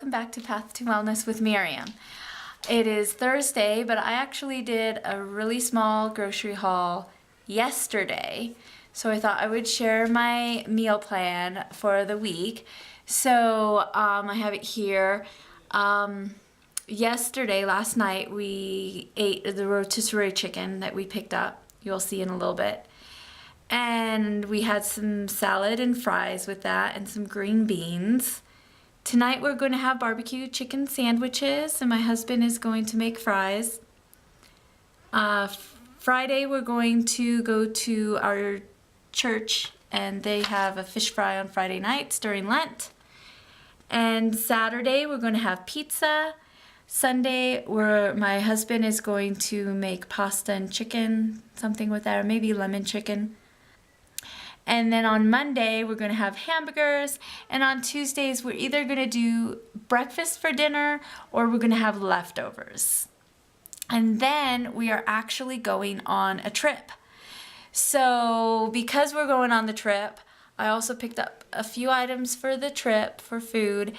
Welcome back to Path to Wellness with Miriam. It is Thursday, but I actually did a really small grocery haul yesterday. So I thought I would share my meal plan for the week. So I have it here. Last night, we ate the rotisserie chicken that we picked up. You'll see in a little bit. And we had some salad and fries with that and some green beans. Tonight we're going to have barbecue chicken sandwiches and my husband is going to make fries. Friday we're going to go to our church and they have a fish fry on Friday nights during Lent. And Saturday we're going to have pizza. Sunday my husband is going to make pasta and chicken, something with that, or maybe lemon chicken. And then on Monday, we're going to have hamburgers. And on Tuesdays, we're either going to do breakfast for dinner or we're going to have leftovers. And then we are actually going on a trip. So because we're going on the trip, I also picked up a few items for the trip for food.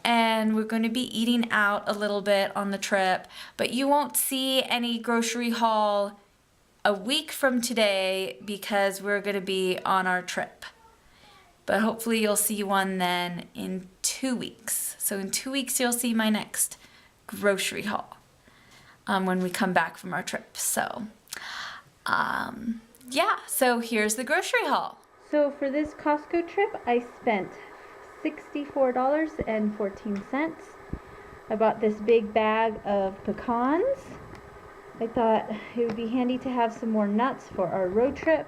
And we're going to be eating out a little bit on the trip. But you won't see any grocery haul a week from today because we're going to be on our trip. But hopefully you'll see one then in 2 weeks. So in 2 weeks you'll see my next grocery haul when we come back from our trip. So yeah, so here's the grocery haul. So for this Costco trip I spent $64.14. I bought this big bag of pecans. I thought it would be handy to have some more nuts for our road trip.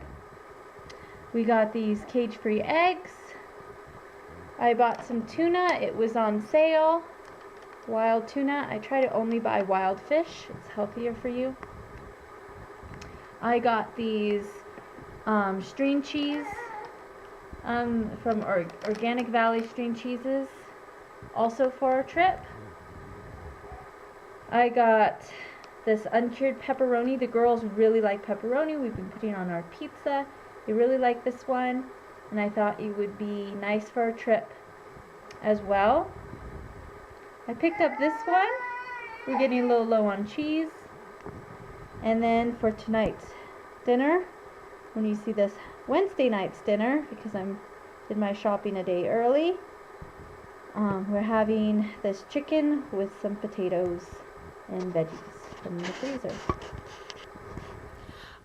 We got these cage-free eggs. I bought some tuna. It was on sale. Wild tuna. I try to only buy wild fish. It's healthier for you. I got these string cheese from Organic Valley String Cheeses, also for our trip. I got this uncured pepperoni. The girls really like pepperoni. We've been putting on our pizza. They really like this one. And I thought it would be nice for our trip as well. I picked up this one. We're getting a little low on cheese. And then for tonight's dinner, when you see this Wednesday night's dinner, because I did my shopping a day early, we're having this chicken with some potatoes and veggies from the freezer.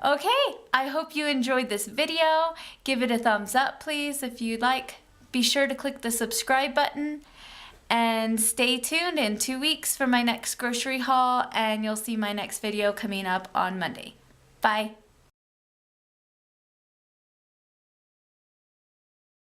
Okay, I hope you enjoyed this video. Give it a thumbs up, please, if you'd like. Be sure to click the subscribe button and stay tuned in 2 weeks for my next grocery haul, and you'll see my next video coming up on Monday. Bye.